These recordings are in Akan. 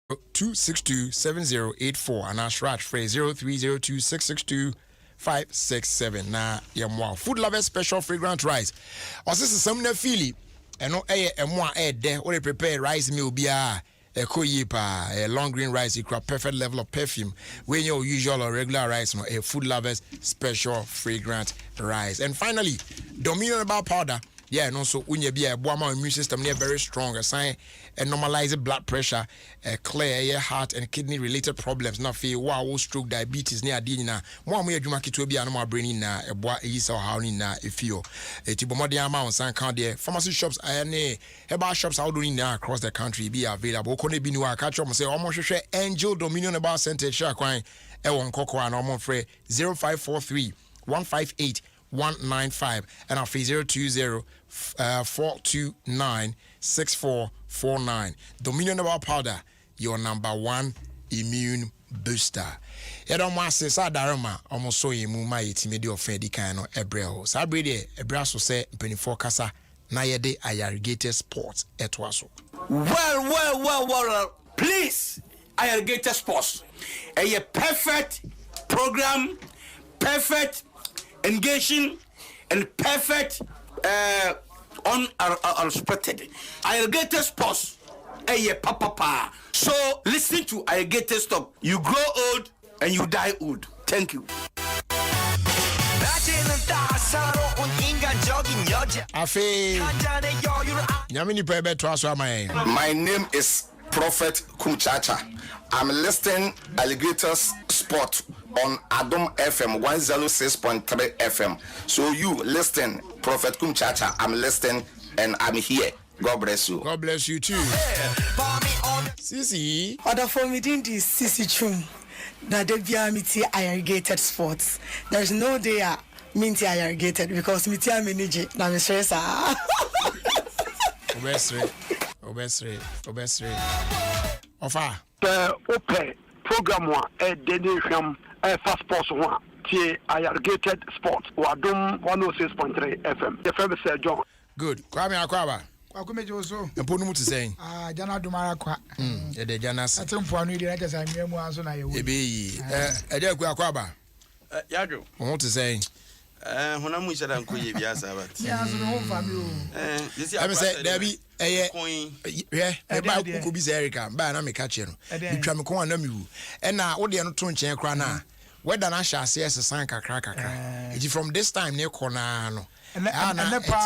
262-7084 and Ashrach phrase 0302-662-567. Na yamwa food lovers special fragrant rice. Also some na feely and no more de or prepare rice meal bia a koyipa a long green rice equal perfect level of perfume when your usual or regular rice no a food lovers special fragrant rice. And finally, Dominion about powder. Yeah, and also when you be a boama immune system, they're very strong. A sign and normalize blood pressure, clear heart and kidney related problems. Now feel wow, stroke, diabetes near dinner. More we do make it to be animal brain na a boy is or how in a feel. A tibomodi amount san count there. Pharmacy shops, herbal shops out doing now across the country be available. Kone be new catch up say almost share Angel Dominion about center share coin. Ewan Coco and almost free 0543 158 195 and our 020-429-6449. Dominion about powder, your number one immune booster. You don't want to say Darama almost so you move my timid of Freddy kind of Ebreo. Sabride Ebraso say 24 Casa Nayade irrigated sports at Waso. Well, please, irrigated sports. A perfect program, perfect engaging and perfect unexpected. Irrigated sports. Papa. So listen to irrigated stop. You grow old and you die old. Thank you. My name is Prophet Kumchacha. I'm listing alligators sport on Adom FM 106.3 FM. So you listen, Prophet Kumchacha. I'm listening and I'm here. God bless you. God bless you too. Sisi. Other for me didn't this Sisi Chum. That they be amity irrigated sports. There's no day minty irrigated because me tia manage na me stress Obesre. Ofa. Open program one dedication fast sports one. Irrigated sports. Adom 106.3 FM. The famous John. Good. Kwame Akwaba. Akumejo so. Mponu mu tseng. Jana dumara kwa. De jana sa. Atempo anu ide na jasa miemu anso na yewu. Ebeyi. Ede ku Akwaba. Yadwo. Mo tseng. Hona mu ishara nkoye biasa bat. Ya so no family o. I say Debbie eye e ba kuku bi Erica ba na me ka che no. Bitwa me kon na me wu. E na wo de no to nchen kra na. Whether na sha se san kakra. It from this time ne kona no. And pa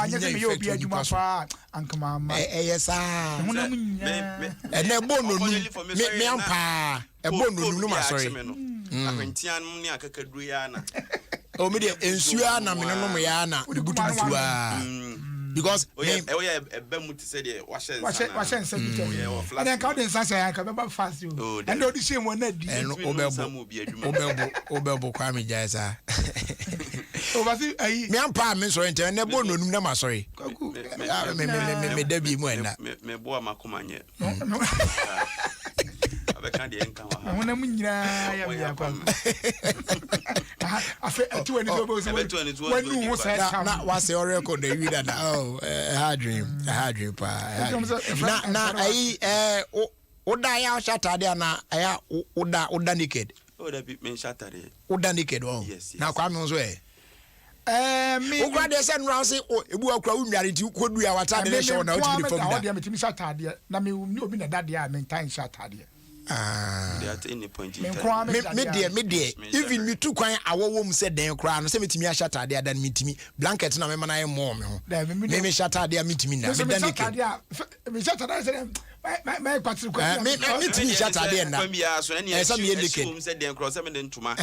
nyese me yo bi adwuma pa ankama ma. Yes ah. Hona mu nya. E na bonu nu me ampa. E bonu nu ma sorry. Ahwentian mu ne akakaduru ya na. O me de ensua na me no me ya na de butu because ebemu ti say de washen say bito and then count in say I can be fast you and all the same one na di obebo kwa me jaisa o ba si ayi me ampa me so ente na bo nonum na ma sorry me dabi mu enda me bo amakomanye abeka de enka wa hona mu nyira ya me akwa afa atu ani so bo so wanu ho say na wase o record the reader na a hard dream pa na ai oda ya shatade na aya oda naked oda bi men shatade oda naked na kwa me nso me o grade say no say ebu akura unware nti kodu ya watade le show na o ti form da oda me timi shatade na me obi na dade a me tan shatade they at any point in time me there even me too kwan awowo mu se den kra no se metimi a shatade adan metimi blanket na me mana ye mo me ho me shatade a metimi na me dan naked me shatade say my kwatru kwa me metimi shatade na so na e me naked mu se den kra se me den tuma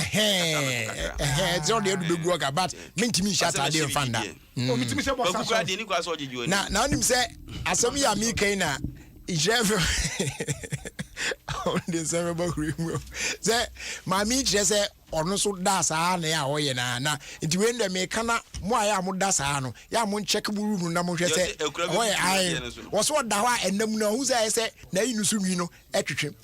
so de do begu oga but metimi shatade mfanda o metimi se bossa kwa de ni kwa so jeju na onim se asem ya mi kan na Jeff on the cerebral cream. Say, Mammy say, or no so das na ya oye na it when the me kana mo ya mo das no ya mo check room na mo hwe say oye ai was what da wa enam na hu say na inu so nwi no etwetwe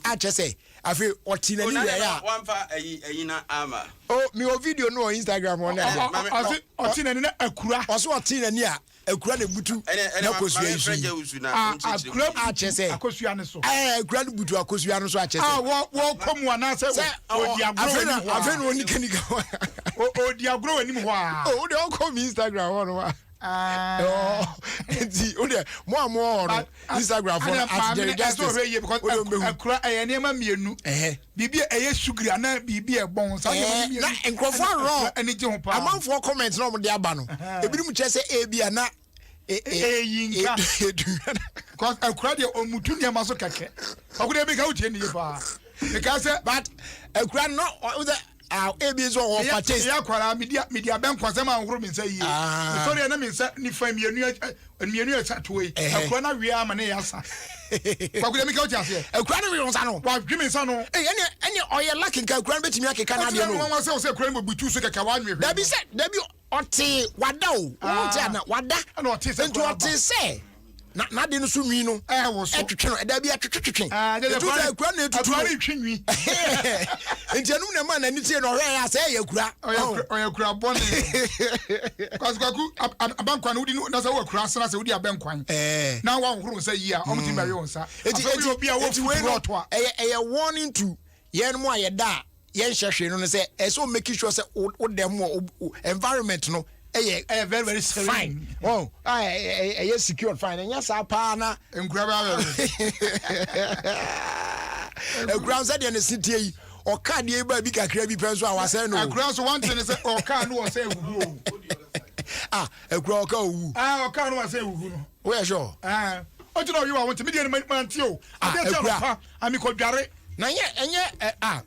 a che say afi otina ni ya one fa ayina ama oh me o video no on Instagram on there otina ni na akura oso otina ni a akura na butu na kosua yi akura achese akosua ne so akura na butu akosua no so achese wo komu ana se odi agro afi no ni kanika odi agro wani mu ho a oh de o come Instagram on wa enti o de mo no Instagram for at Jerry Justice because akura enema mienu bibi eye sugri ana bibi e bon sa na enkrofo ro ani je ho pa amanfo comment no mo de aba no ebinim chese ebia na yinka because akura de omutu ne maso keke akura be ka utie ne pa because but akura no ebi so ho patis ya kwara media ben kwasema anhoro mi say yi sorry na mi say ni fa mienu e chatwe akura na wi ama ne yasa kwakura mi ka utie ase akura na wi onsa no wa dwi mi sa no ene oye lucky ka akura betimi akeka na de no won say akura mo butu so keka wa nwe dabi oti wada o oti ana wada na oti se nti oti se na de no so nwi no wo so etwetwe no dabi atwetwe etu da akura na etutu akura twi nwi nti anum na ma na ni tie no hwe ya se ye akura oya kura bone kwaku abankwan udi na se wo akura asena se udi abankwan na wa nhuru se yi a omti ma yo nsa eti obi a wo fu to a eye warning to yen mo ayeda yen hwehwe no se eso make sure se wo dem environment no very very fine oh secure fine enya sa pa na nkura ba ekura se de ne sitie yi o ka de ba bi kakra bi penso a wase no ekura so one thing say o ka no o say wugu ekura o ka owu o ka no o say wugu no we sure o ti no you want me de man ti o ade ti o ami ko dware na enye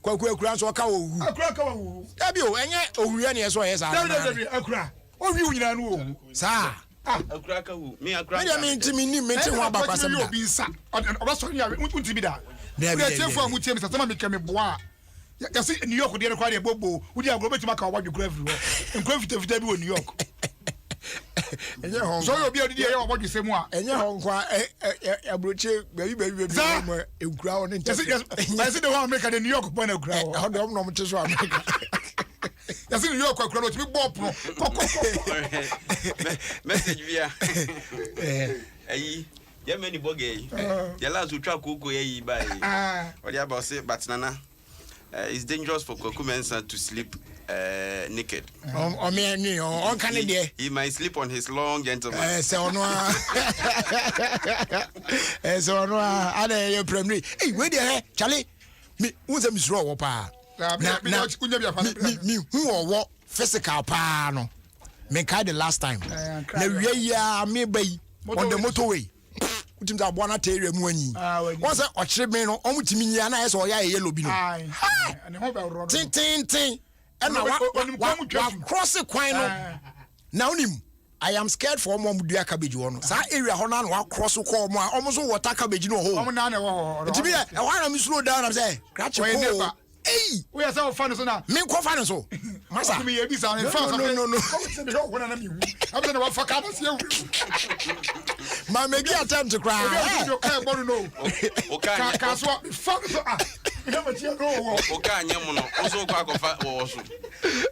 kwaku ekura so ka owu ekura ka owu dabi o enye owuye ne eso ye sa dabi ekura o wi unyina no owu sa akura ka wu me akura me me ntimi ni me nti ho abakwa sem da obi nsa oba so ya untimi da dabi tiefo amu tie me sama me keme boa ya se New York de ne kwa de bobo udi agro betima ka wadwe kura everywhere nkwa fita bi wo New York enye ho so obi odi ye wadwe semu a enye ho nkwa abroche baby mo ekura ho ne ntese ya se de ho America de New York po na ekura ho hodom no mte so America ya se New York akura no ti bo pro message via ayi ya many bogey ya last utwa koko ye yi bai what about say but nana it's dangerous for Kokumensa to sleep naked. Me ni on kan de. He might sleep on his long gentleman. Se ono se ono ada ye premier. Hey, we there Charlie. Me unse misro wo pa. Na kunya bia fa. Me hu wo physical pa no. Me kai the last time. Na wie ya me bai on the motorway. Utim za bwana tere mu anyi. Won se ochire me no omutimi nya na yeso oya yellow bi no. Ani ho ba ro. Tin. And wa cross the coin no. Now nim I am scared for mom dua cabbage one. Sa area ho na wa cross ko mo almost water cabbage no ho. Omo na na wo. It be e wa na me slow down am say scratch ko. Hey, we are so fan so na. Me ko fan so. Masa. Me e bi sa na fan so. No. Se be ho na na mi hu. Am say na wa fa ka na se hu. Ma me bi attempt to cry. You can't borrow no. Okay. Ka so fan so ah. Oka nyem no ozo kwa kofa wo so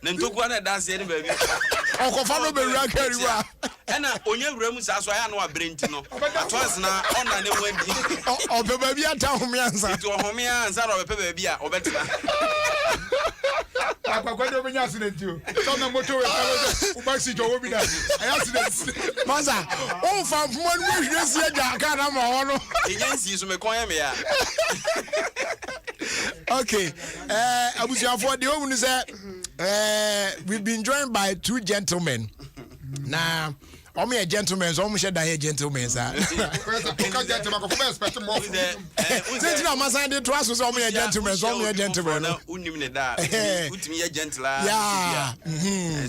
ne ntokwa na dance ni baby okofa no be wura kariwa ena onye wura mu sa so aya no abrenti no atwas na ona ne wandi obe baby ata homiansa to homiansa ro be baby a obetena akwa do benya accident o so na moto we ka o ba si jo wo bi da accident masa o fa fuma no hwire si agya ka na ma ho no enyansi so me kon ya me ya. Okay, abusiafo de omu say we've been joined by two gentlemen. Now, omo ye gentlemen, so omo she da here gentlemen sir. Since na masa de to aso so omo ye gentlemen, so omo ye gentlemen. Na unim ne da. Utimi ye gentle la. Yeah.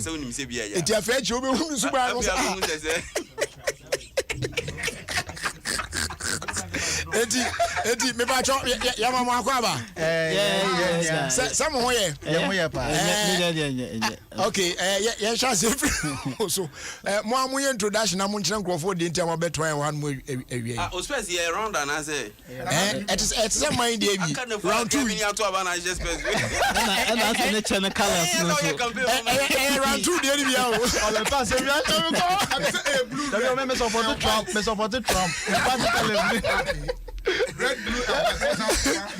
So unim se bia ya. Eti afa chi obe hu su ba no. Eti me ba cho ya mama akwaba. Some hoye. Okay, yeah, shall say so. Mo amuye introduction na mo nkyere nkrofo de ntia mo beto ya wan mo ewie. Ospes ye round and I say. It is a mind dey bi. Round 2 me out to abana just space. And that's the channel colors. Round 2 dey bi ya o. On le passe bien blue. D'ailleurs même supporter Trump. Red, blue,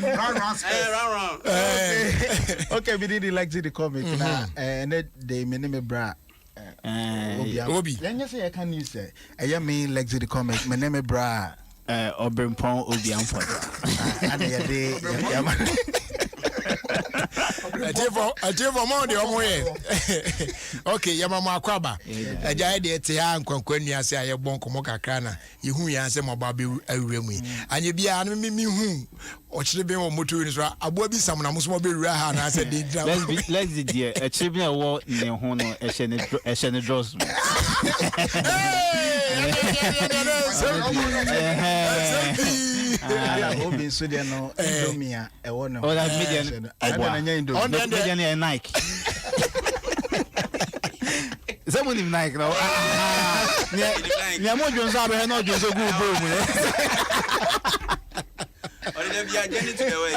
round. Okay, we did like the comic now, and they name bra. Obi. Then say I can use it. I mean like the comic. My name bra. Obenpon Obi Amford. Ativo mo de omo ye. Okay, ya mama akwaba. Eja de ete ha nkwankwani ase aye bon komo kakra na yehu ya ase mo ba be awura mu. Anye bia na me hu o kire be mo moto ni so abo bi sam na mo so mo be wura ha na ase de dra. Let's the dear. E kire bia wo ne ho no e hye ne draws. Obi so de no Indomia e wo no. Oh, that median. Median e Nike. Someone in Nike now. Mo Jones abe no Jones go bro mu. Or dey be agent to the way.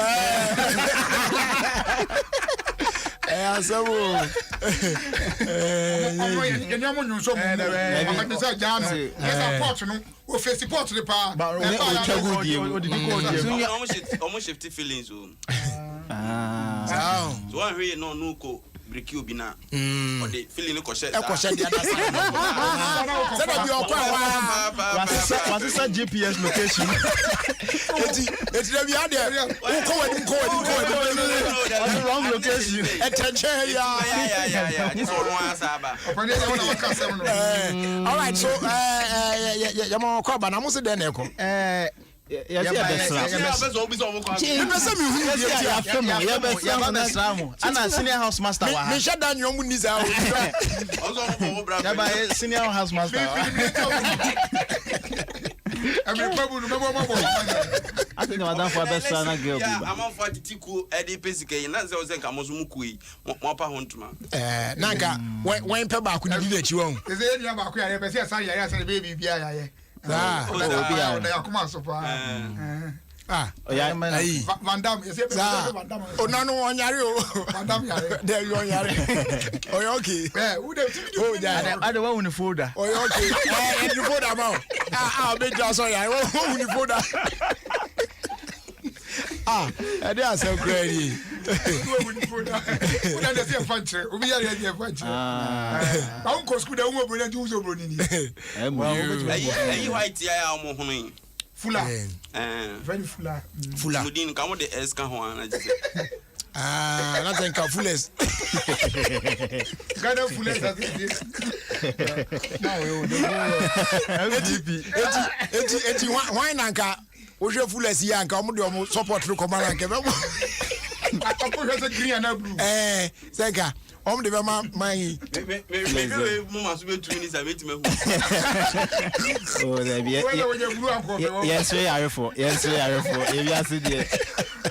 Asabo. Nyamo nyunso mu. Amati say jam. Yes, support no. O face support the pa. Almost shifty feelings o. So one way no ko break you bina. Or the feeling ko share. E ko share the other side. Say that be okwa wa. What is that GPS location? It's the be there. Ko wadi. Wrong location. Attention Yeah. This one Asaba. All right, so ya mo kwa ba na mo se den e ko. Yes, senior house master. Me shut down your money. Senior house master. I think Madame for best son girl. I'm on 40 cool Eddie Pesike. That's the thing. I'm also mukui. Mopa huntma. Naga, when Peba could do that you own. Is it any about queer? I say, baby, yeah. Come on, so far. Van Damme, is it? Oh, no, on Yario. Van Damme, there you are. Oh, okay. Oh, yeah. I don't want the folder. Oh, okay. And you put them out. I'll be just sorry. I won't put that. They are so crazy. Uncle School, I won't bring a Jews over in it. Fuller. Very fuller. Fuller. Mudin come with the Esca Juan. Nothing can fullest. Gather fullest. Why Nanka? Was your fullest young? Come support through command. I put her green and blue. Sega. Om de my maybe mama so be 2 minutes I meet me. Oh, there be. Yes, we are for. If you are see there.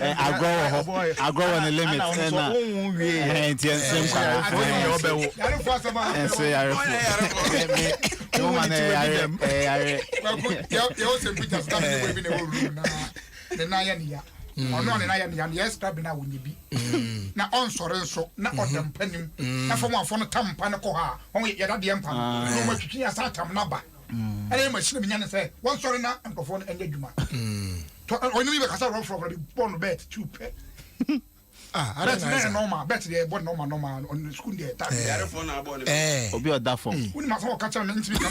I go on the limit and same ono ne na ya ne yes club na woni bi na on sore nso na odam panim na fo mo afo no tampa ne ko ha on ye da de empa no ma twitwi ya sa tam na ba ele ma shine binya ne se won sore na empofo no enye dwuma to oni mi be kasa ro from the born bet two pe I don't know normal bet the born normal on school there ta ya phone na born obi o da phone woni ma so ka cha me ntimi kan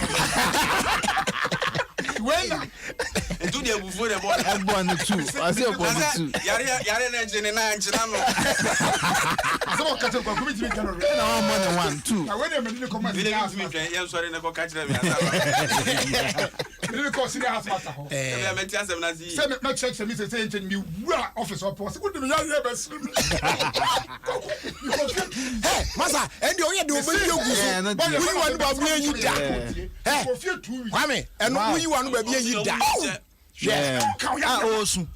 when do the before the ball I'm born two I say born two yare na nje na nchina no so ka cha kwa kumiti kan no na one 2 na when me ni come me ya sorry na ko ka chira me asaba me ko senior house master ho me meti asem na si say me check say me say enchen me wura office of post good me ya be slim hey masa endi oye de obi yogu so we want ba bi anyi da hey kwame eno we want ba bi anyi da Osu.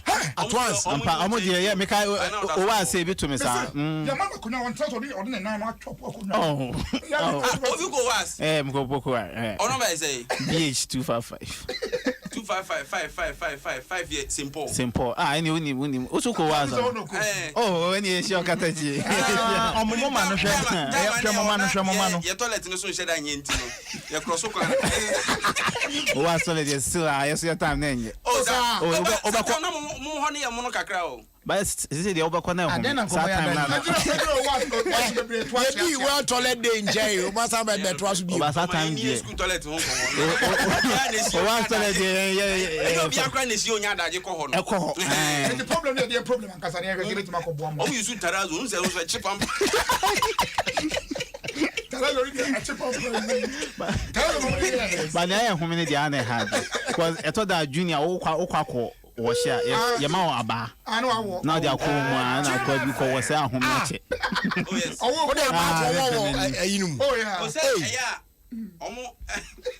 At once. I'm yeah, make I say bit to me, sir. Your mother could not tell me on the 9 chop. Oh, you go was. Go Boko. Oh, no, I say BH 255. 255 years simple. Simple. I knew him. Also, go was. Oh, when you show Kataji. Oh, Mama, your toilet no so shed I ain't. Your cross. Oh, solid is still I see your time then. Oh, more honey and monocacrao. But is it the overcorner? And then I'm going to well toilet day in jail. Must have that was be about that time. School toilet home. One toilet, the problem is the problem because I never get to my bomb. Oh, you should Tarazu, there was a chip on. But I am humanity had because I thought that junior Okwako was here. Yamao Aba. I know. Now they are cool one. I could because was a home. Oh, yes. Oh, yeah.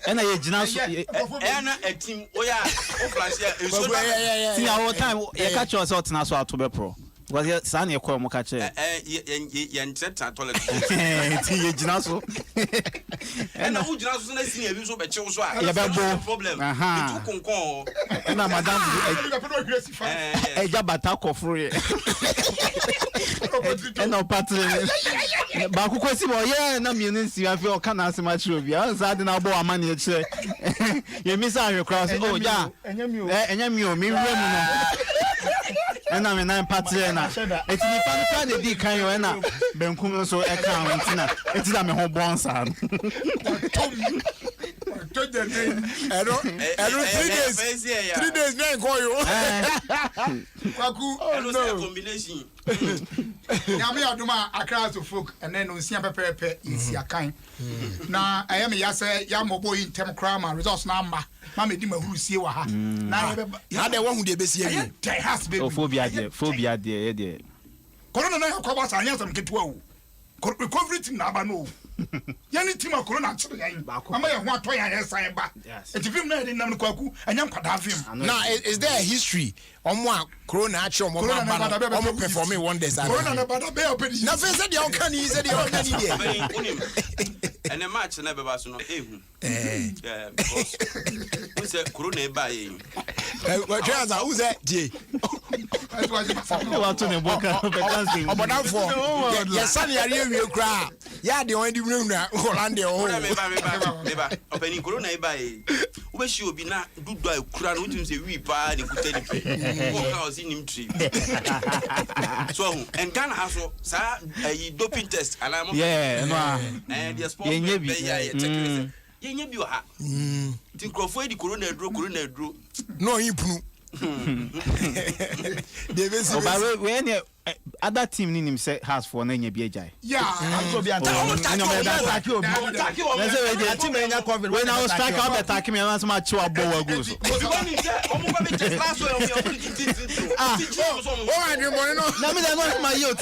And I just Anna a team. Oh, yeah. See our time. You catch us out now, so to be pro. Was your son your call Mokache? Yen set toilet. Jinaso. And who just see a visual but chose problem. Aha. And Madame a Jabatako free. And no pattern. Bakukosi, yeah, no means you have your canal so much of you. I didn't know about money. You miss out your cross. Oh, yeah. And you, and I'm a 9 party. It's the kind of big kind of Benkum so account. It's not my home born son. 3 days, now call you. Combination. Yami Aduma Accra to folk and then on Siam Pepe is your kind. Now I am Yasa Yamobo in Temcrama, resource number. Mammy Dima who see what now they want to be seen. There has been phobia, dear. Corona Cobas, I am get well. Recovery team Nabano. Yanni Tima Corona, I may want to sign back. Yes, it's a film made in Namquaku and Yam Kadavim. Now, is there a history on one Corona actual performing one day? Nothing said you can easily and a match never was no even. Because who's a Corona by him? Who's that? Yes, Sunny, I hear you cry. Yeah, the only room now, Hollandia. Opening Corona by which you will be not good by crown, which is a wee pie, and could house in him tree. So, and Ghana has a doping test, and I'm and the sport, you are. Think of where the Corona drew. No, you poo. When other team name him say has for name BJ. Yeah, I'm when I was strike out attack me and my two bow goes. My youth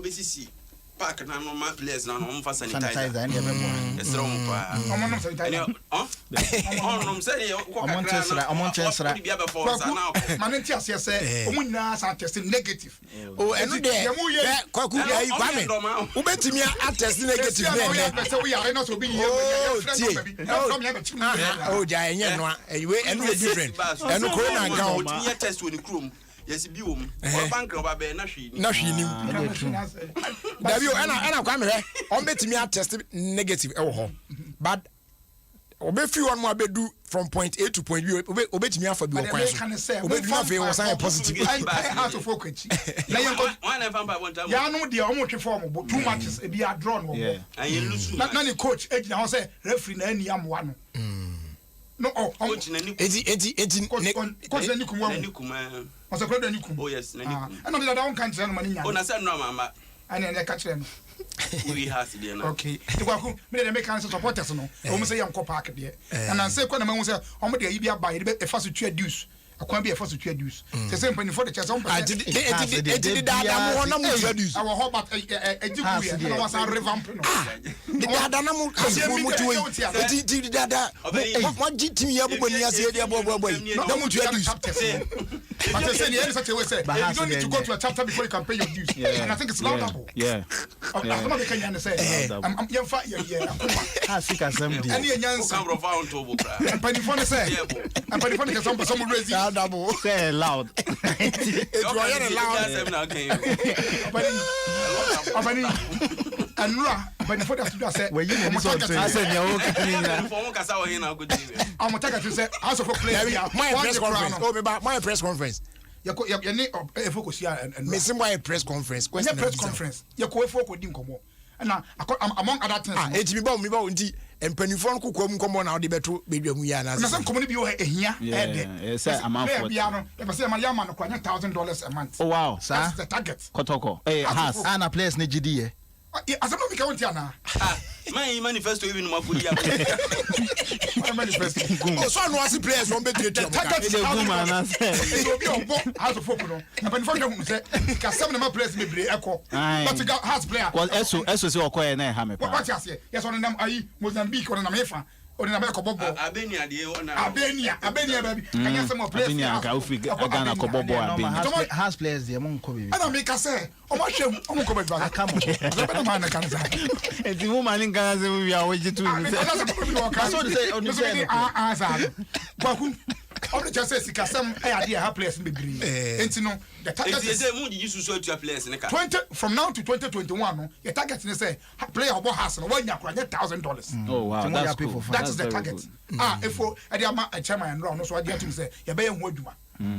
is Park na no man players na no mfa sanitizer and strong pa on say on chensra manenti ase say omunyina sa test negative enu de kwaku ayi kwame ubetimi a test negative na say we are not so be oh ja enye no anyway enu different enu corona account me test woni krom. Yes, be bank roba be na hwi ni. Dabi o ana kwa me on betimi a test negative e wo ho. But obefi one mo abedu from point A to point B obetimi afa bi wo kwan so. Obetimi afa wo sign positive. Out of focus. Na one ever by one time. Ya no de o mo twe form bo too matches e bi a draw no. And you lose. Na the coach e gina ho say referee na ani amwa no. No, coach Nani. Coach Nani Kuma. Was a brother Nikum. Oh yes, Nani. I know that I don't catch them money. Oh, I said no, mama. And then I catch them. We has to be okay. The Waku made a mechanic supporters. No, almost say I'm co-park there. And I say, when a man was a homedy, you buy a fast to deuce. I can't be a first to deuce. The same penny for the chest. I did that. Our Hobart a degree. I was a revamping. The Dadanamu has a dada. What did you have when you said, don't want to use. But I said, yes, I say, you don't need to go to a chapter before you can pay your dues. And I think it's laudable. Yeah. I'm not making you say, I'm young fire. I think I said, and young son of our total. And Penny Phone say, and Penny Phone is some raising double. Say loud. It's and but the photo to say, when you I said, I'm a ticket to say, also for my press conference. You focus here and missing my press conference. Press conference. You go for didn't come and among other things, it's me bound and penifon could come on out the better baby. We are some community here. Yes, I'm out for piano. If I say my young man, $1,000 a month. Oh, wow, sir. That's the target. Kotoko. Hey, has Anna plays Nijidi. As I'm not counting now. My manifesto even more good. My manifesto. Oh, so no as players won't be the target. It will be on board as a football. And when you say, because some of my players may be echo. But you got has player. Well, SOS or Koya Hammer. What you say? Yes, on them, I Mozambique or an American. Or in America, Albania, baby. And yes, some more players. Has players the among Kobe. I don't make us say, oh, my shame, I'm coming back. Come on, and the woman in Gaza, we are waiting to. I'm just saying, some idea how players be green. And you know, the target is from now to 2021. Your target is say player about has $1,000. Oh wow, that's cool. That is the target. If for a chairman and round, so I get to say, you're paying what you want.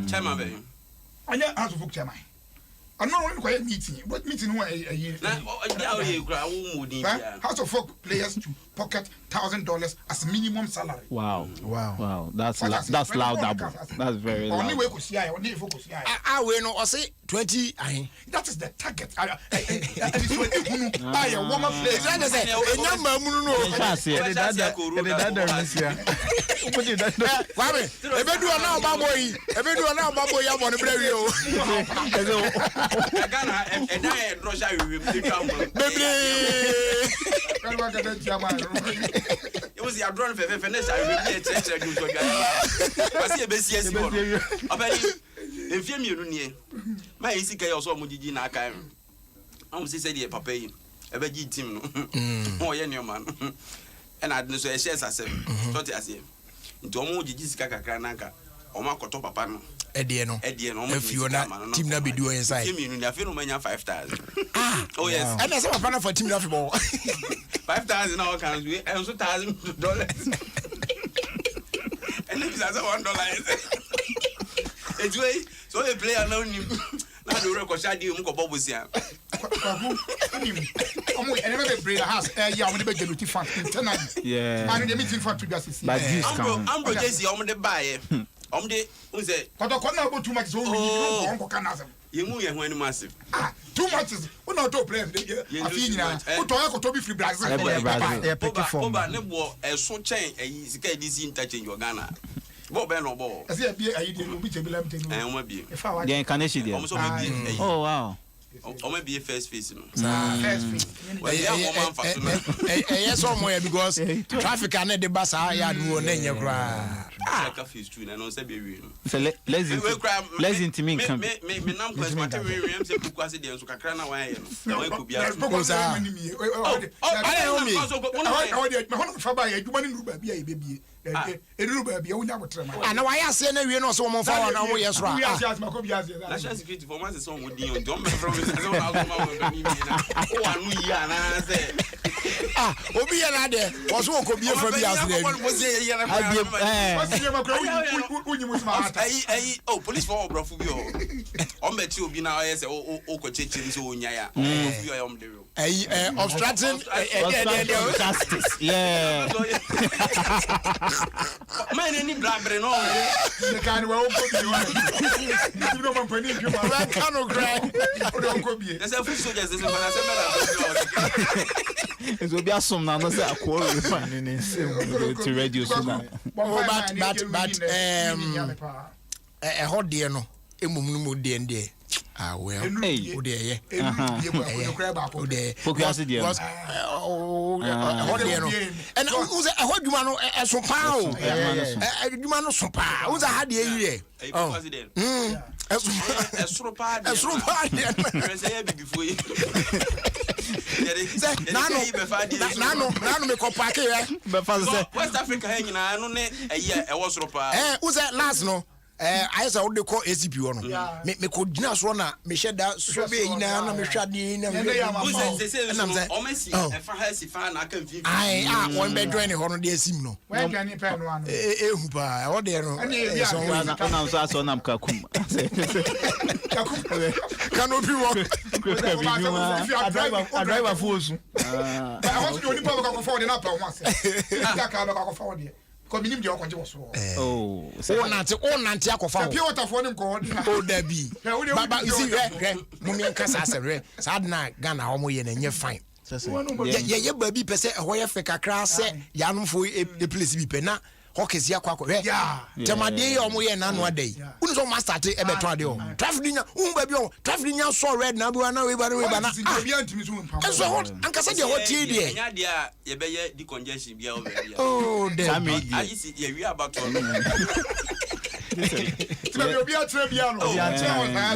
Chairman, I know how to book chairman. I'm not only quiet meeting, but meeting a year. House of folk players to pocket $1,000 as minimum salary. Wow. That's laudable. That's very loud. Only way could see I only focus. I will not say 20. That is the target. I a woman plays. I say a number. It was your drone for finesse. I if you my easy guy also Mujiji Naka. I'm saying, Papa, a veggie team. Oh, yeah, man. And I didn't say, yes, I said, what I say. Into Mujiji Kaka, or Marco Papa. Ediano, if you are not team Nabi do inside. I feel no 5,000. Oh, yes. And that's a fan for team Nabi 5,000 now can we and so $1,000. And if that's $1. It's way, so they play alone. Now the record shall you go Bobusia. I never bring a house. Yeah, I'm going to be fun. Yeah, I'm the meeting for 2 days. But I'm going to say, I'm going to buy it. Who said, but I can't go too much. You move your money massive. Too much is not to play. I feel to be free Brazil. A so chain a this interchange your Ghana. Bob no ball. I see a beer. I didn't be if I were incarnation. Oh, wow. Or maybe a first face. Yes, somewhere because traffic and the bus are yard will name your cry. So let's intimate. And why I say no, we know so much for now. Yes, right. National security for months is on with you. Don't be from Obi another was one could be a oh, police for on bet you be now as obstructing justice. Yeah. Man, any blabre no. The kind of you know, company, you cannot cry. There's a few soldiers in the It will be awesome now. Not say a quarrel to radio soon. But a hot dear no. Emumu dear. Ah well. Hey. Oh dear. Focus dear. Hot dear no. And who's a hot man a so pow. You man so pow. Who's a hard dear? Oh. A sropad. Before you. Nano me ko park here. West Africa hanging I no ne a year I was ropa. Who's that last no? I saw the call ACP one. Me could just run me shed that so be na me shadi na me almost if I has if I can feel I one bed join hono dey sim no. When can you pen one? Hu pa o dey no. So na so nam kakum. Canopy walk. I drive force. I want to only go forward na pa once. I can go forward. Communim de okonje wo so. Oh, say on nanti akofa. Pure water for them ko. Oh da bi. Baba you see mummy nkasa asem sad na Ghana ho mo ye na nye fine. Ye ba bi pese ho ye fe kakra se yanomfo e place bi pe na hokesi akwa temade ye omo ye na no adai unu so master te e beto ade o traffic nya ba bi o traffic nya so red na bi na we ba na bi antimi so mpa so ankasa de ho tie de nya de a ye be ye decongestion bia o be bia oh damn I see ye we about to Tell me obi atre bia no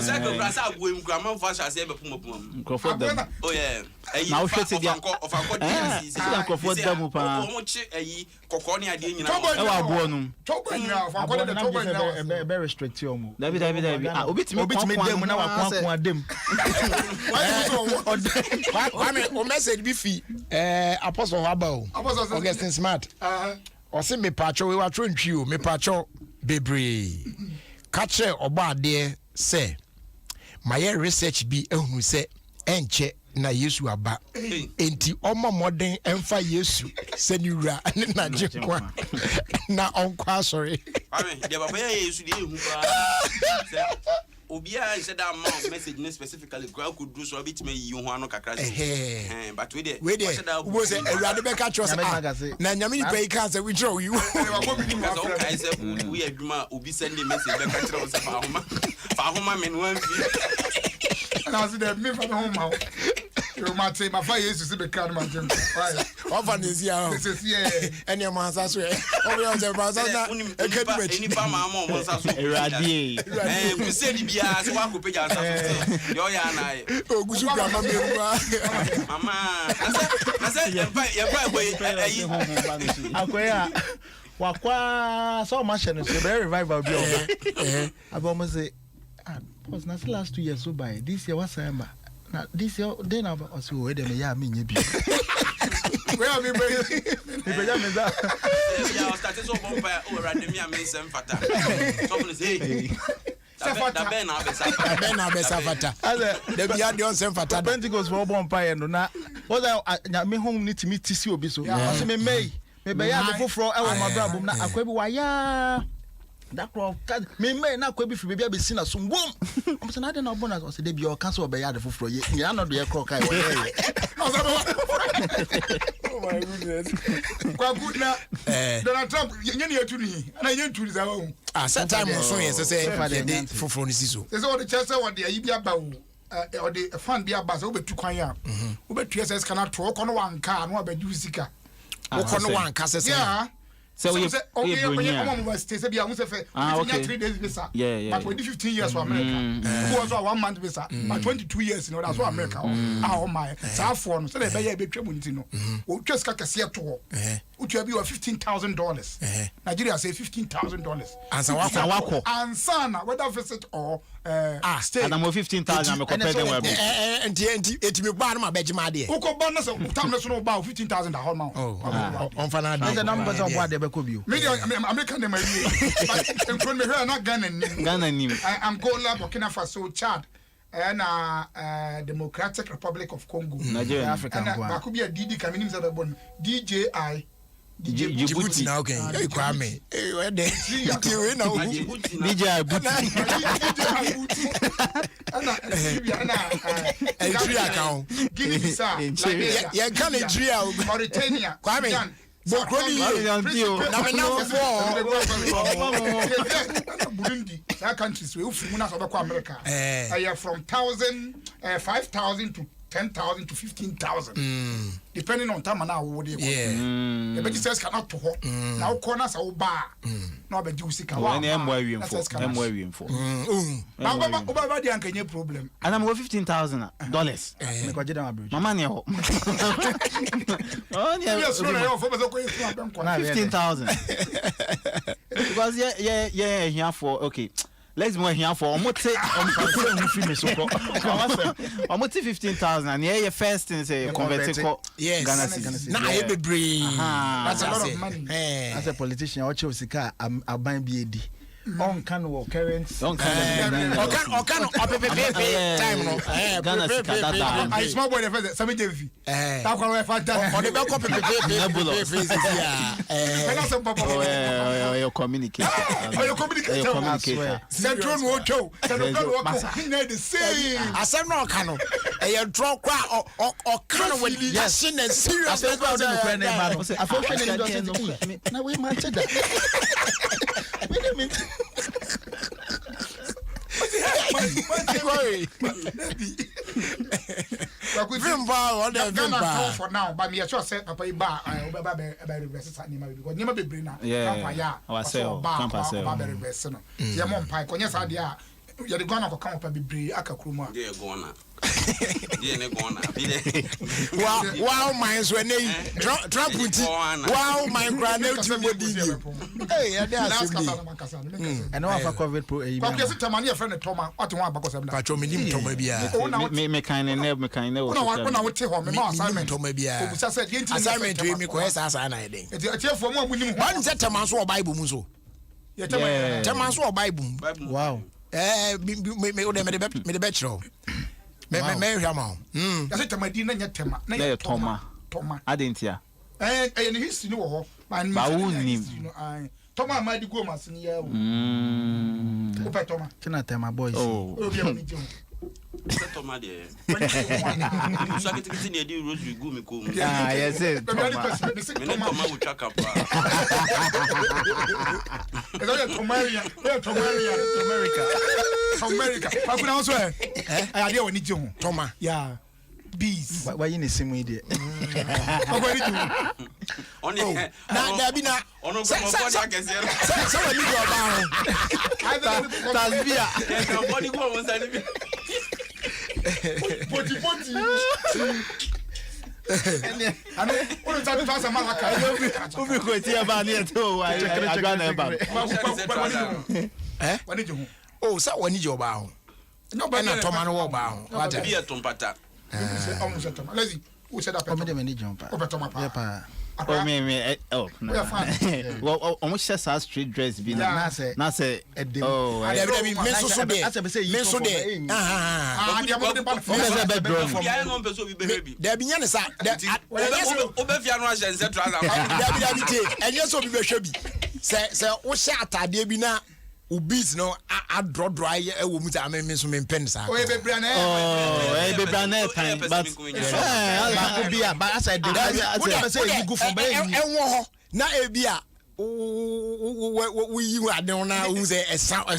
say go brasa agwo em kwa man fashion say be pum Crawford dem oh yeah na o hwete dia of anko dia si Crawford dem pa o mo chi ayi kokko ni ade nyina e wa abo no tobo nyina of anko de tobo nyina be restrict you mo David obitimi dem na wa kwa adem o message bi fi apostle haba o Augustine Smart o se me pacho we wa tro ntwi o me pacho bebre kache obade se maye research bi ehunu se enche na Yesu aba enti omo moden emfa Yesu se ni wura na jekwa na onkwa sorry amen de baba Yesu de ehu ba obi a said that message specifically could do so bit me you ho ano kakra but we there we say Ewurade be catch us na nyame ni pay can say we draw you I say we aduma obi send the message be catch us fa homa me no anfi na so the me fa homa you might say my fire is to be card man right over this year any man say so over on the brother na e kedu mechi any pa ma mo so Ewurade we say di bia se wa ko peja so yo ya na ogusu grandma me mama na say ye pa boy ayi akoya wakwa so ma shene so be revival bi o abo mo say pause na last 2 years so by this year was samba na this year dey na so we dem ya me nya bi we are me ja me da ya o start so bomba o random ya me sem fata so mo say da ben na be safata da bia de on sem fata Pentecost for bomba no na o da me home ni timi tisi obi so so me be ya de foforo e wo mabra bom na akwa bi wa ya that crowd me na akwa bi fi bia be sina so bom o so na de na bonus o se de bia o ka so be ya de foforo ye ya no de crowd kai wo ye oh my goodness kwa good na Donald Trump yen ye tuni na yen tuni za wo that time so yen say de foforo ni siso say what the chance what the ayi bia ba wo or the fan bia ba so obetu kwan ya obetu SS kana to ko no wanka no abedu sika wo ko no wanka se yeah so we okay stay bia we say 3 days visa but we 15 years for America who was 1 month visa but 22 years you know that's what America oh my so for no so they be ya be twemu nti no o twes ka kase to utu abi $15,000 Nigeria say $15,000 ansa na whether visit or stay and I'm 15,000 me compare them we enti me gba na ma beji ma de uko bon na so tam na so no ba $15,000 whole man on fana the numbers of what they be ko bi American dem are but in front me here na Ghana nim Angola Burkina Faso Chad and Democratic Republic of Congo Nigeria Africa and ba ko bi a DD kaminim za be bon DJI Djibouti now, okay. Hey, Kwame. Hey, where they? You know, DJ Abuti. Nigeria account. Guinea-Bissau, Liberia, Yeah, can Nigeria. Mauritania, Kwame. Sudan. Bokroni Burundi, that countries we America. From 5,000 to 10,000 to 15,000, depending on time and now what they the registrars cannot to now corners are bar. No, but you see, I'm worrying for. Problem. And I'm worth $15,000. My money. 15,000. Because here for okay. Let's move here for almost 15,000 and yeah, first thing say convert yes. Now I be brave. That's a lot of money. As a politician, I chose the car. I'm buying BAD. On can work currents. On can time no. I small boy the first 70. That one we find that. On the back of your communicate. Your communicator. Central work show. Central work. He need the same. Asem no kan no. E draw kwa or kan with passion and serious. I now we match that. Wait a minute. For now, but me sure say Papa Iba about reverse animal because never be bring na campus no. Yeah, mom pie konya sa dia. You the gonna come up be brave akakruma. Yeah, gonna. Yeah, gonna. Wow, minds when they drop with wow, my granddad to me. Hey, that's I know if I covered pro a because it's a man your friend Thomas. What one about them? Patrol me Thomas Bia. Me kind of never kind of. No, I would tell him assignment Thomas Bia. Assignment to me quest as an idea. It's a chair for one winning one set a man's or Bible muso. Yeah, Taman's or Bible. Wow. Me the bachelor. Me Ramon. That's it, my dinner yet Tema. Toma. I didn't hear. And history no, and Toma might go mas in here. Toma. Can I tell my boys? Oh, Toma, dear. So I get to see the rose with Gumi Kum. ah, yes, Toma will track up. America. I could also I didn't need you. Toma. Yeah. Bees. Why you need some idea? Only now there be na on I can say. Someone need your bound. Talbia. Body go on side. Poti. I know what is that to pass a malaka. Who be going to about near to I What did you? Oh, so when you bound. No, but not Tomano bound. What Be a tompata. Lazy. Who said that? Oh, me. Oh, no. Well, almost says our street dress be now say, oh, I Menso de. There be any side. Obefiano and Central. And yes, will be shabby. Say, what shot I did be now. Ubis no I draw dry a woman I mean some pens. Oh, be brand time, but I said, go for and now Ebia. We you are down now who's a sound. Oh,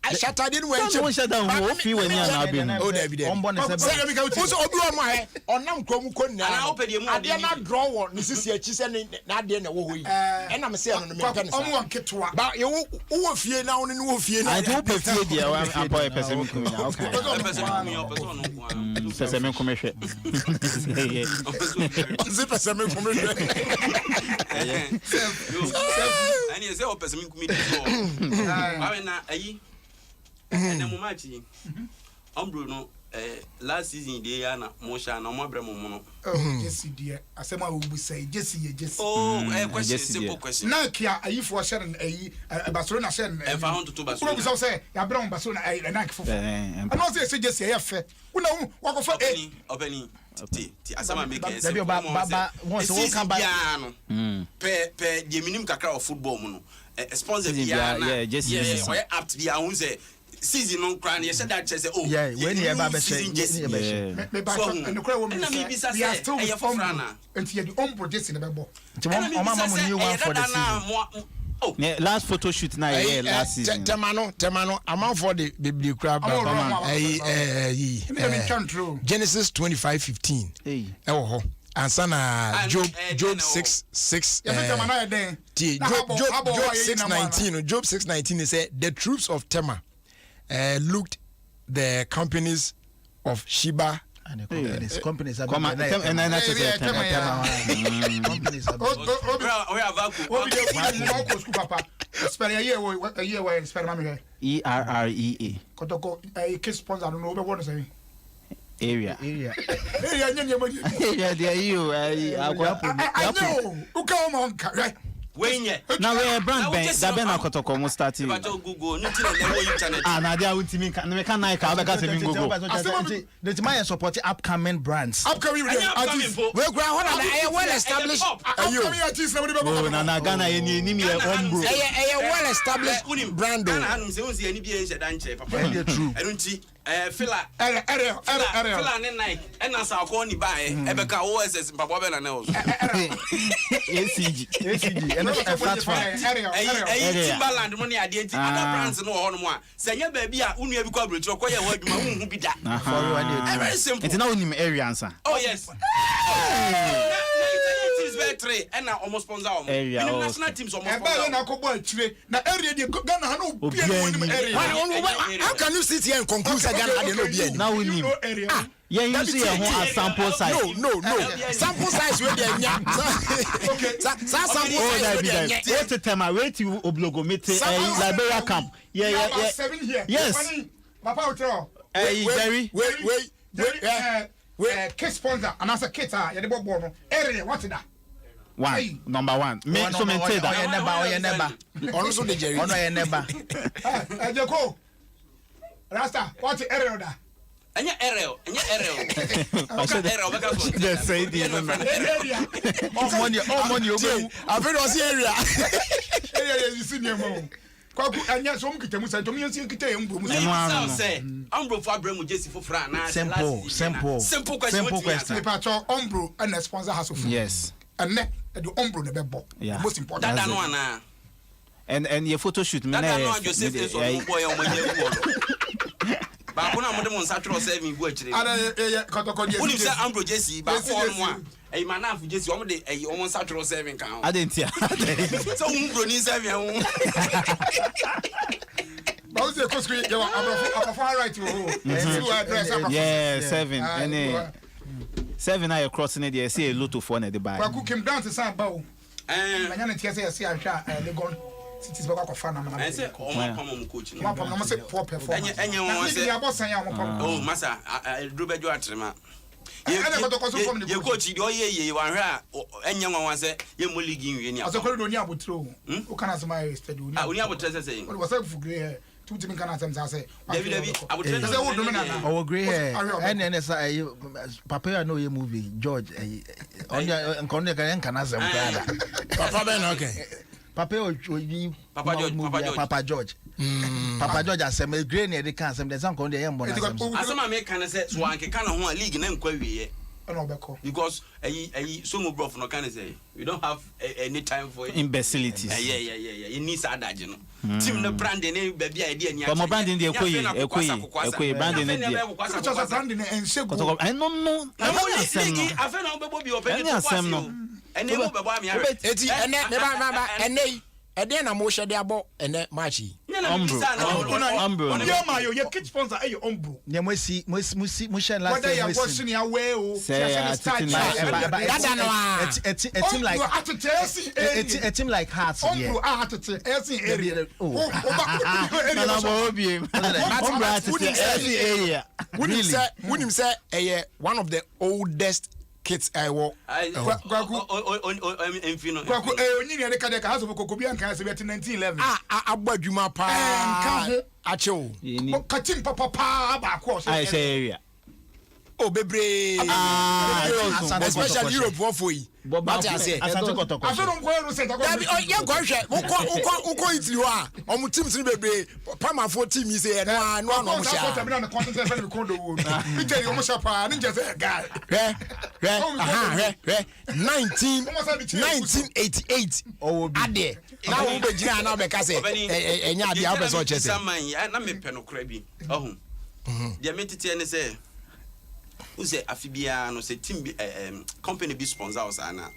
I shut I didn't wait. Shut down. Ofie when you are being oh, David. Who's on my on now come I did not draw one. Mrs. Yachis not dinner. And I'm saying on the but you Ofie now and Ofie. I do prefer the boy person coming out. Person commission. Zip a semi commission. And you say, person commission. And then Mumachi, Bruno, last season they are na Mosha na mo bremo mo. Oh, Jesse dear. Asema we will say Jesse. Oh, question simple question. Na kia ayi for share Barcelona share. E fa hon to Barcelona. We say ya bra Barcelona na kifo. And no say Jesse ya fe. Una wako for Obeni. Ti asama make sense. Debi baba won so come back. Per the minimum kakra of football mu no. Sponsor bia na. Yeah, Jesse. Yeah, we apt bia won say season on crown you said that say oh yeah when you ever season Jesse. Me back and the crowd woman say we are still frana. And you the on Jesse na bebo. O mama mo new one for the season. Oh, last photo shoot na last season. Temano, amount for the biblical crowd. Genesis 25:15. Hey. And Job 6:6. Job 6:19. Job 6:19 said the troops of Tema looked the companies of Sheba. Companies are ERREA. Kiss sponsor, I don't know what to say. Area. Yeah, there you. I know. Who come on, right? When ye now we brand bank that been akotoko mo starting Google no ti na internet na dia ultimi kan me kan na ka be ka se Google the my support upcoming brands upcoming artists we go hold on well established upcoming artists na we oh na Ghana ye ni me ombro well established brand Ghana hanu se won se ani bi e shedan che papa true enu nti fila ne Nike ena sa ko ni ba e be ka OSS papa be na na o ACG and a platform Timberland money ade nti other brands no ho no mo a senya ba bi a unu e bi kwa brochi ko ye ho adwuma hu bi da very simple it's now in area answer oh yes Very and now almost sponsor national teams almost sponsor na ko bo akire na area de Ghana ha no bia no area how can you sit here and conclude that Ghana had no bia now we need yeah you see a sample size no sample size we dey nya okay sample size wait to tema wait you oblogomete Liberia camp yeah 7 here yes papa utro wait kiss sponsor and as a kit ya de bobo no area what that number one me so maintain that oye never also the Jerry ono ye never Ejeko Rasta what area da anya area beka so they say the all money obe after was area you see me mo kwaku anya so mkitamu sa to miyansi kita embo mu say ombro for abremu Jesse fofra na simple question pacho ombro and sponsor has of yes and the ombro ne bebo most important that no na and your photo shoot me na no Joseph is on boy o manye ba ko na mo de mo nsa tro 7 gu akire ana kotoko Jesse woni say ombro Jesse ba ko no a e ma na fu Jesse o mo de e o mo nsa tro 7 kan o adentia so ombro ni 7 o ba o se ko screen you abafo right o address yeah 7 any 7 I crossing it there see a lot of one at the back kwaku kim down to san ba o manya na tie say see ahwa legon cities ba kwa fa na na I say o ma pam coach no ma pam no say poor performance enye won say ya boss ya mo pam oh masa drobejo atrema ye coach di oye wan hwa enye won say ye mo league nwie ni aso ko do ni abotro o kana sama study oni abotro say o was for grey tuti kana sam say David abotro say wo do me na oh grey and say papa ya no ye movie George onye kana sam kada papa ben okay Papa George asem grey na dey kan asem dey san kon dey yem bona asem asema me kan say so anke kan ho a league na nkwa wiye no beko because so mo brof no kan say we don't have any time for imbecilities yeah you need adage no team no brand ne ba bia ide ani but mo brand dey ekoyi brand dey dey so brand ne ensego I no league afa na obebo bi open to kwase no ene mo bebo ami are eti ene me ba ene ede na mo hye de abo ene match Umbro. Yeah, my your kid sponsor are your Umbro. Yeah, musi last Whether you are time. watching your way or A team like a team like Hearts. Umbro are at the area. Wouldn't say one of the oldest kids I walk. Abajuma pa acho. Katim papa I say area. Oh bebre. Especially Europe for you. But I say I don't go to say that. Yeah, go share. Uko Italy wa. Omu team si bebre. Pama for team is say no sha. I'm on the content for the condo. Me tell you almost pa, ninja say guy. 1988. Oh ade. Na wo be gina na be ka say enya ade a be so chese. Na me pe no kra bi. Ohun. Dia metete ne say Uze afibia no se team company be sponsor us ana.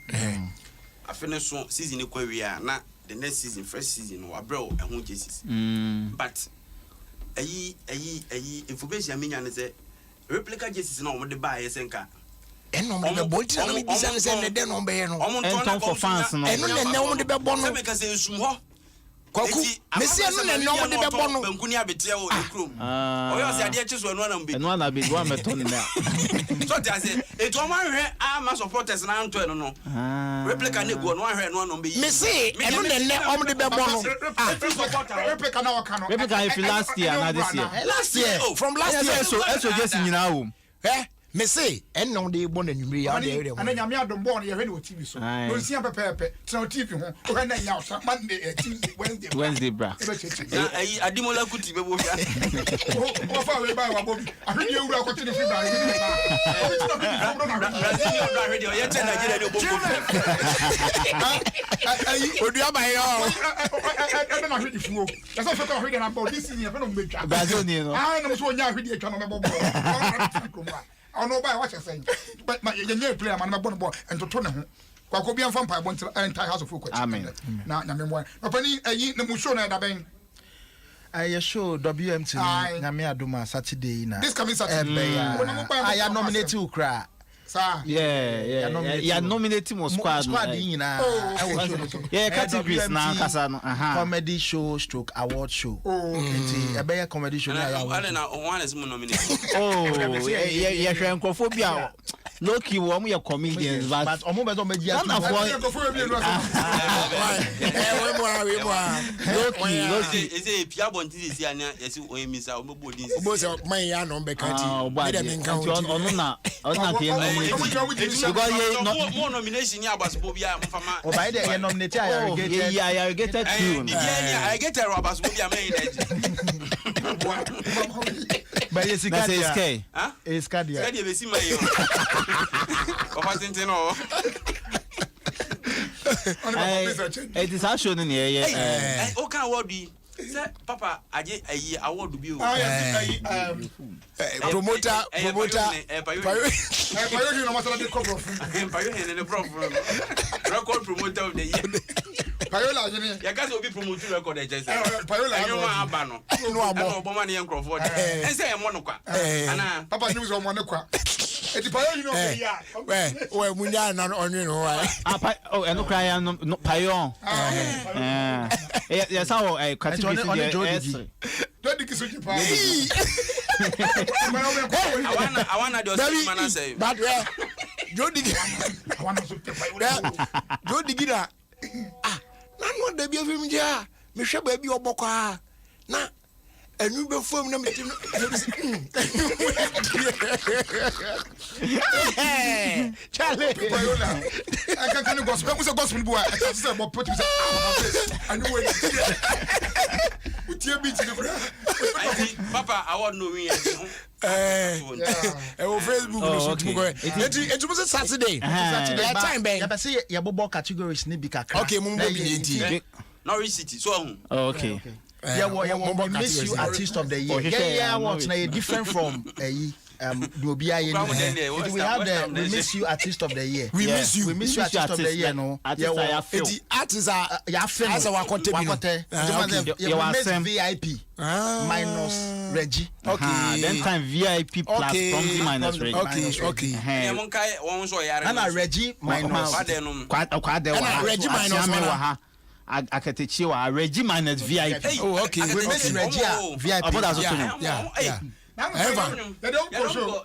Afene so season e kwawia na the next season first season wa bro ehun Jesus. But information amenya ne se replica Jesus na omo de ba yesenka. Eno mo de bolti na me bisa ne se ne de no be no. Enton for fans no. Eno ne ne omo de be bo no. Se me ka se nsum ho. Kwaku mesi eno ne omo de be bo no. Bankuni abetia wo ekrom. Oyo se ade chiso eno na mbe. Eno na be go ameton na. So they say it one hwe ama supporters na anto eno no. Replica ne go no hwe eno no mbe. Mesi eno ne omo de be bo no. Replica na waka no. Replica if last year na this year. Last year. From last year. So just nyina wo. Mesi eno de bo na nwumre ya de ere. Ana nyame adom bo no ye hwe no TV so. No sia pepepe. Tena TV ho. O hwe na nya so Monday, Tuesday, Wednesday bra. Na adimola kuti be bo bia. O fa we ba wa bo bi. Ahwe ni ewura ko tini fi ba. Brazil no ahwe de o ye te Nigeria de bo bo. Odua ba yo. Ebe na ahwe di fuo. Ya so fe ko ahwe de na bo this year fe no mbetwa. Brazil ni no. Ah na mo so nya ahwe di atwa no me bo bo. I know by what you're saying. But my young player, man, my bonnet boy, and to turn him. Quacobian vampire went to the entire house of Fuku. Amen. Now, Nammy, no penny, a ye, no mushona, that bang. I show WMT Namia Duma Saturday. This coming Saturday. I am nominated to cry. Yeah, nominating was squad in categories now, Casano. Comedy show stroke award show. A better comedy show. One is nominated. Oh, yeah, Francophobia. Loki, we are comedians, but almost on media. Loki, is a Piabon this year. Yes, we miss our bodies. Most of my young on Becati. More nomination here was Bobia. Oh, by the nominated, I get it. I get a robbers Bobia made. But it's K. It's Cadia. It is actually in here. Okay, what be? Papa, I award to be promoter. Record promoter of the year. Payola, you guys will be promoting record. Payola, you want Abano. No, Bomani and Crawford. And say a monoqua. Papa news on Monoqua. It's Payola, you know, yeah. Well, we are not on you know. Oh, and no cry, no Payon. Yes, how I cut it on the Jody. I want to say, but Jody, Jody Gina. Nano de bi afim dia me hwe ba bi obokwa na anu be fam na metim Charlie Payola I can gospel we say gospel boy I say about put you say I know where utie bi ti the Papa I want no win on Facebook no so to go it was Saturday time ben ya say ya bobo categories ni bi kakra okay mum go bi enti Norwich City so okay yeah, miss you artist of the year. Yeah, what's different from we have the we miss you artist of the year. We miss you artist of the year. No, artists are as our content. VIP minus Reggie. Okay. Then time VIP plus from minus Reggie. Okay. And Reggie minus. Reggie minus. Akatechiwa Reggie minus VIP. Oh, okay. We miss Reggie VIP. Yeah. They don't go show.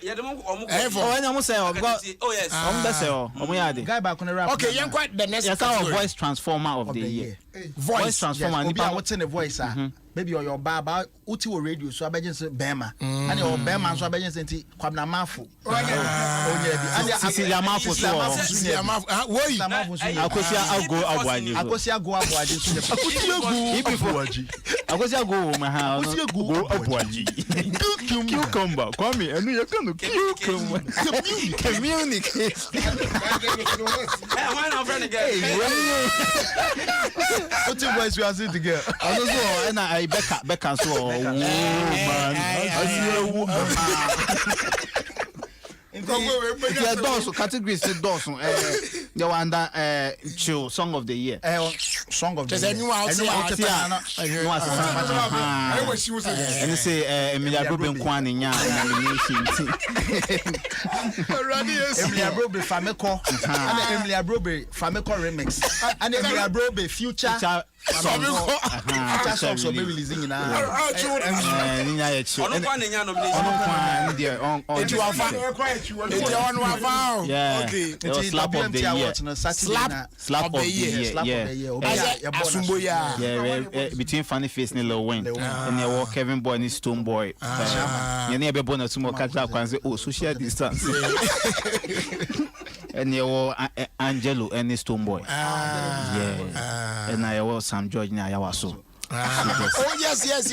Okay, young quite the next voice transformer of the year. Voice transformer. What's in the voice? Maybe your baba uti radio so abejen se bema and your bema so abejen se nti kwabna mafu Cecilia mafu so akosia go abuaji so akosia go ma ha go abuaji cucumber kwame enu ye kan cucumber communicate why not friend again what you boys we are sitting together and I Becca so woman. The doors categories the doors they were under chill song of the year. Song of the year. And say Emilia Brobe Kwani nya nomination. Emilia Brobe Fameko and Emilia Brobe Fameko remix and Emilia Brobe future songs will be releasing in slap of the year. Between Funny Face and Lil Wayne and they walk Kevin Boy and Stone Boy. You never born a small catch up and say, oh, social distance. And you were Angelo and Stone Boy. And I was Sam George Nayawaso. Oh yes. And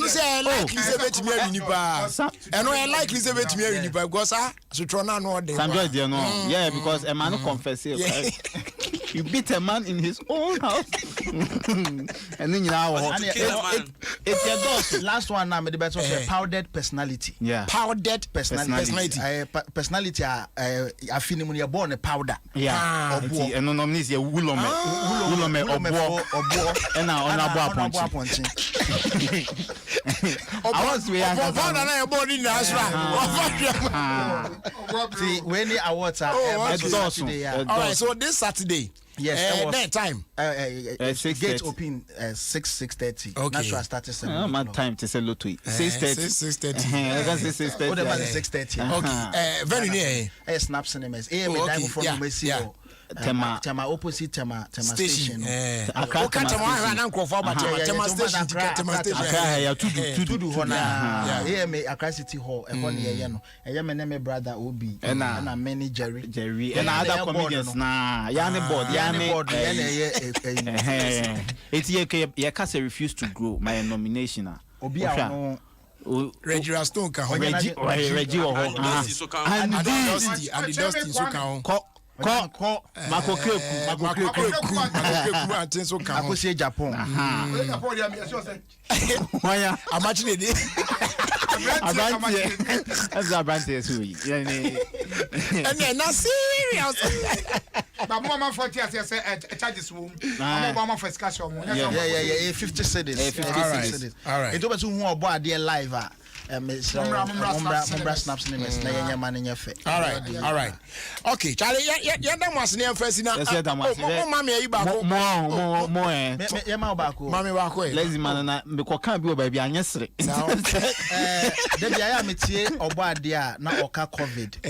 say I like Elizabeth Mary Nipa. And I like Elizabeth Mary Nipa because Sutrona no dey. Sam George dey no. Yeah, because a man confess you beat a man in his own house. And then you know it's your dog. Last one now, the best was a powdered personality. Yeah. Powdered personality. Personality I feel when you're born a powder. Yeah. And no nominees you Wulome Obo and now on Abo Ponchi. I was we are born in See when the awards are all right, so this Saturday. Yes, that time. Gate open 6:30. Okay. Natural started 7. My time to say lotto. 6:30. 6:30. What about 6:30? Okay. Very near. Snap cinemas. From Tema opposite Tema station. Tudu Hona. Me Accra City Hall. Me brother Obi. And many Jerry. And other comedians na. Yani board. It's ye can't refuse to grow my nomination. Obi Reggie Raston ka Reggie and Dustin so ka Ko Makokeku atenso ka ho Akosie Japan. Waya amachile de Abrantie so yi. And na serious. But mama 40 say charges room. Mama for discussion. Yeah, 50 cedis. All right. It over to who obo ade live snaps in all right. Okay, Charlie, yeah, was near first now. Mommy, you back. Mommy, lazy man, because can't be baby. I'm yesterday. Debbie, I am here or bad dear, now oka COVID.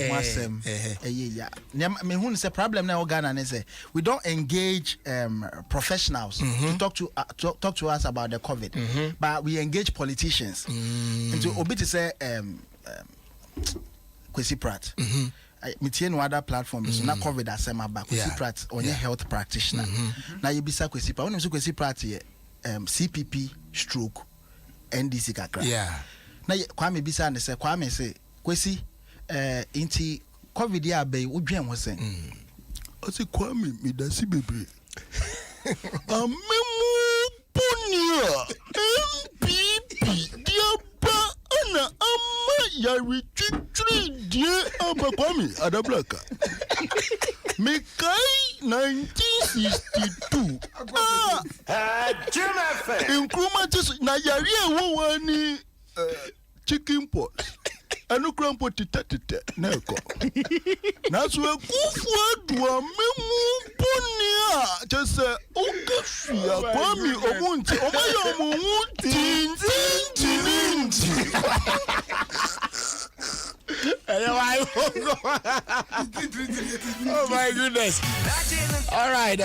Me who is a problem now, Ghana, and say we don't engage professionals to talk to us about the COVID, but we engage politicians. And to obey to say Kwesi Pratt. Me tie no other platforms na COVID asema ba Kwesi Pratt on your health practitioner. Na you bisa Kwesi Pratt. When you Kwesi Pratt here CPP stroke NDC kakra. Yeah. Na Kwame bisa ne say Kwame say Kwesi inti COVID ya be wodwen ho sen. O say Kwame me da si bebre. Amemu Punia MPP dia yari titri die abakwami adablaka. Mekai 1962. Jim FM. Increment na yari wani chicken pox. Anu krampo tita neko. Na so ekufu adua memu ponia chese okafia kwami omunti omayo omunti tintinti. Oh my goodness. All right.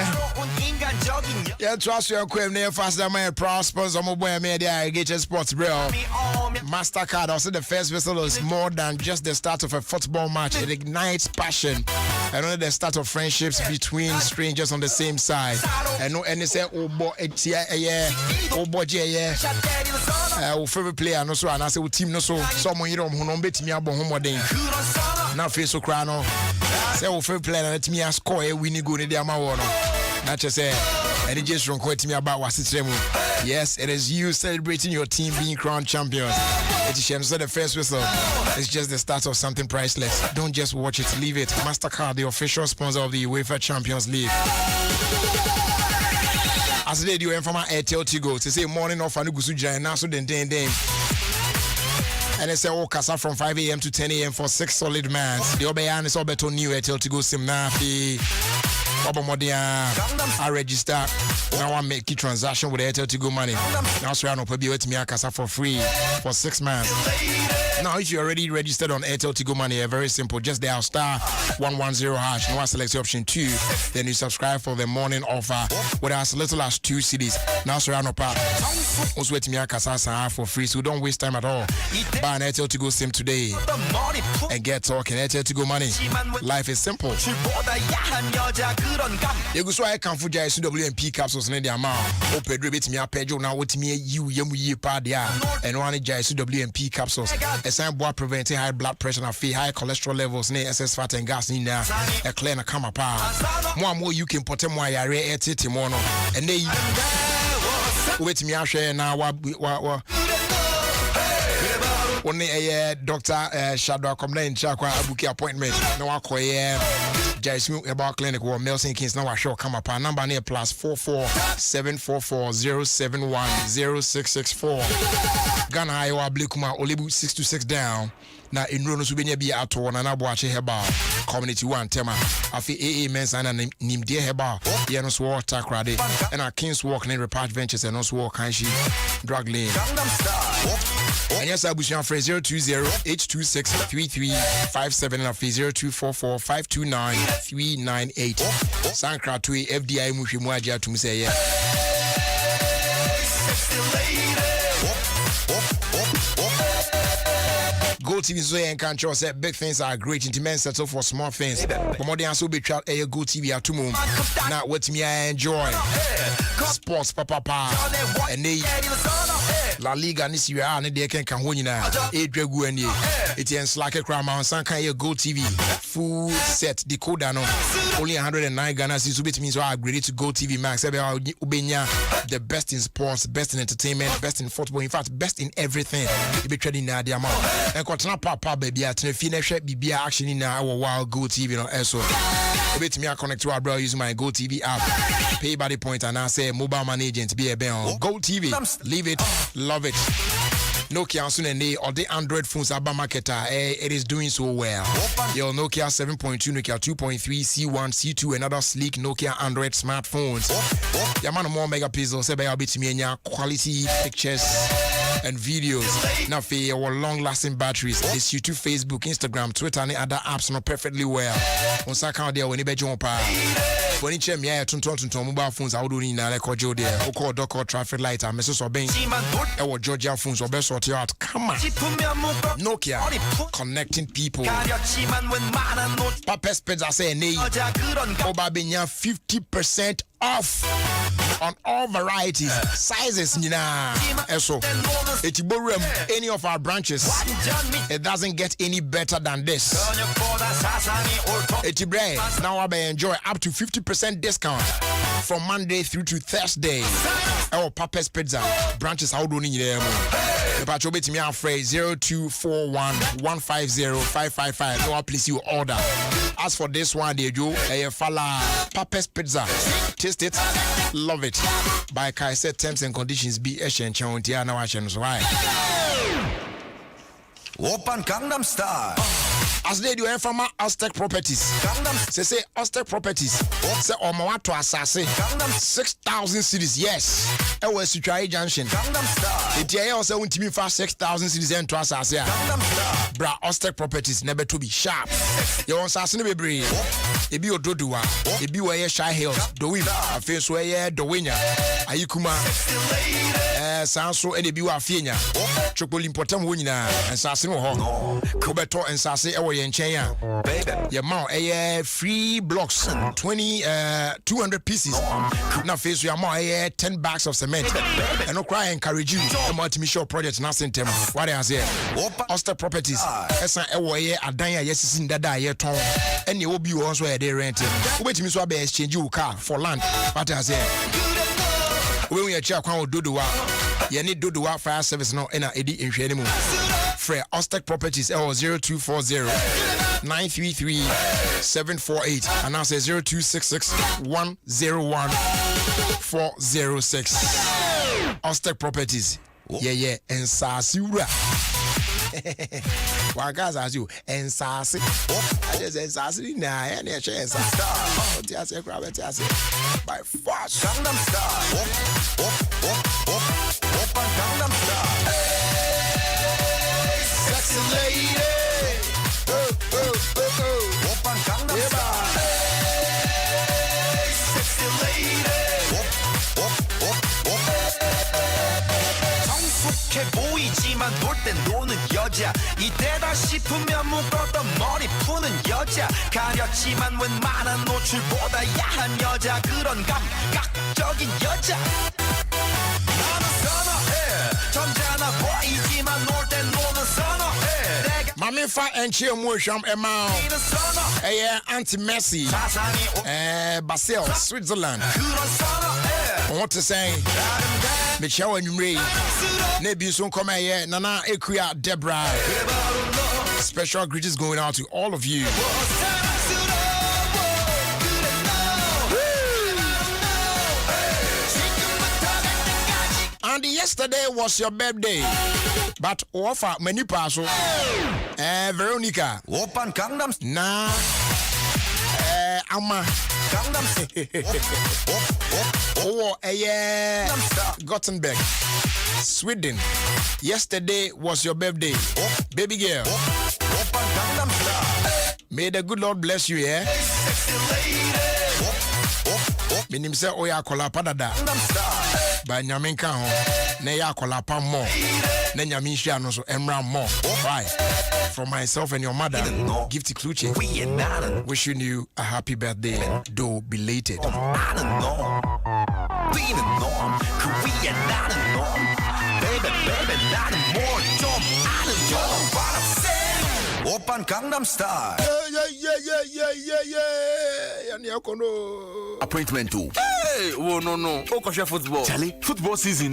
Yeah, trust your queen near faster my prospers on mobile media get sports bro. MasterCard also the first vessel is more than just the start of a football match. It ignites passion and only the start of friendships between strangers on the same side. And no any say oh boy favorite player no so and I say team no so someone you don't know bet me about home now face so cry no say oh favorite player let me score a winning goal in the amount not just say and it just won't me about what's it. Yes, it is you celebrating your team being crowned champions. It's the first whistle. It's just the start of something priceless. Don't just watch it, leave it. MasterCard, the official sponsor of the UEFA Champions League. As they do from my Airtel Tigo to say morning off and Gusuja and now so then. And they say oh Casa from 5 a.m. to 10 a.m. for 6 solid months. The Obayan is all better new Airtel Tigo SIM Nafi. I register. Now I make a transaction with Airtel Tigo money. Now so I know probably wait me a Casa for free for 6 months. Now if you already registered on Airtel Tigo money, very simple. Just dial *110#. Now I select option 2. Then you subscribe for the morning offer with as little as 2 CDs. Now so I know pa. Also wait me a Casa for free. So don't waste time at all. Buy an Airtel Tigo SIM today and get talking Airtel Tigo money. Life is simple. You go so I can fuja SWMP capsules in the amount. Open rebate me a pejo now with me you ye padia and one SWMP capsules. A sign boy preventing high blood pressure and high cholesterol levels, excess fat and gas in there. A clear na come apart. More you can put them while you're at Timono. And they wait me a share now only a doctor shadow complaint chakwa abuki appointment. No I call Jaisu about clinic or Melson Kings now I show come up number near +44 744 071 0664 Ghana Iowa Blikuma Olibu 626 down. Now in Rono Subenia be at one and Abuache Heba Community 1 Tema Afi AA Men's and Nim Dear Heba Yanos War Takrade and our Kings Walk in Repart Ventures and also walk Kanshi Drug Lane. And yes, I wish you 020-826-3357 and 0244-529-398. Sankra to FDI Mushimwaja to say, yeah. Go TV so and can't say big things are great into men settle for small things. But more than so be child a Go TV at 2 months. Now what me I enjoy sports papa and they La Liga ni Serie A ne de ken kan ho nyina edwagu ani etien slack crama on san kan ye Go TV full set decoder no only 109 Ghana cedis so betimi so upgrade to Go TV Max ebe ubenya the best in sports, best in entertainment, best in football, in fact best in everything. You be trading na the amount and kwatena papa baby at na fi na hwe bibia action na our Go TV no eso betimi connect to our bro using my Go TV app, pay by the point and I say mobile money agent be a on Go TV. Leave it, love it. Nokia soon and they or the Android phones are marketer. It is doing so well. Your Nokia 7.2, Nokia 2.3, C1, C2, and other sleek Nokia Android smartphones. The amount of more megapixels, quality pictures and videos. Now for our long-lasting batteries, it's YouTube, Facebook, Instagram, Twitter, and other apps not perfectly well. On sa account there when you bet your power. When you check me out, mobile phones, I would need to record you there. Or call Docker traffic light and Mrs. Obeng. Our Georgia phones or best sort you out. Come on. Nokia connecting people. Papa's Pets I say nay. Obabinya 50% off on all varieties, sizes, so any of our branches, it doesn't get any better than this. Now I enjoy up to 50% discount from Monday through to Thursday. Our Papa's Pizza branches out on the Pacho bet me afraid 0241 150 555. No, please you order. As for this one, they do a fala Papa's Pizza. Taste it, love it. By Kai said terms and conditions be Asian Chontia now why. Open Gangnam Style. As they do from Aztec Properties. Say Aztec Properties. Say Omawato Assassin. 6,000 cities, yes. It was Suchai Junction. It also went to me for 6,000 cities and to Assassin. Bra Aztec Properties never to be sharp. You want Assassin to be brave. It be your Dodua. It be where Shy Hills. Do we? I feel where the winner. Ayukuma. Sanso and the Biwa Fina. Chocolate important winner and Sassin. Kobeto and Sassi Ewa Yenchaya. Your mouth free blocks 200 pieces. Now face your mouth 10 bags of cement. And no cry encourage you. The multi-mission project nothing them. What I say? Oster Properties. Esa Ewa Adanya yes in Dada ye ton. And you will be also a day renting. Wait me so be exchange you car for land. What I say? When we are check on Dodua, you need Dodua fire service now and Eddie in Shanimu. Frey Aztec Properties 0240 933 748 and now say 0266 101 406. Aztec Properties. Yeah, and Sasura. Wagas as you and Sassy. I just said Sassy now, and a chance. By force. Gangnam Style. Open Gangnam Style. Sexy lady. Open Gangnam Style. Sexy lady. 성숙해 보이지만 놀 땐 노는 여자 이때다 싶으면 묶었던 머리 푸는 여자 가렸지만 웬만한 노출보다 야한 여자 그런 감각적인 여자 나는 선어해 점잖아 보이지만 놀 땐 노는 선어해 Mami fa enchi emotion ema. Auntie Messi. Basel, Switzerland. I want to say Michelle and Ray. Maybe soon come here. Nana Ekuya Debra. Special greetings going out to all of you. And yesterday was your birthday, but offer many parcel. Veronica. Open Gangnam Na. Ama. Gangnam Oh, Gothenburg, Sweden. Yesterday was your birthday, baby girl. Open Gangnam Style. May the good Lord bless you, yeah. Sexy lady. Meaning say oya kola padada. Gangnam Style. By Nyaminka ho. Ne ya kola pa more. Ne Nyamisha no so emra more. Right. From myself and your mother, Gift Kluche, wishing you a happy birthday, though belated. Open Gangnam Style. Yeah. Appointment 2. Hey, oh no. Football. Charlie, football season.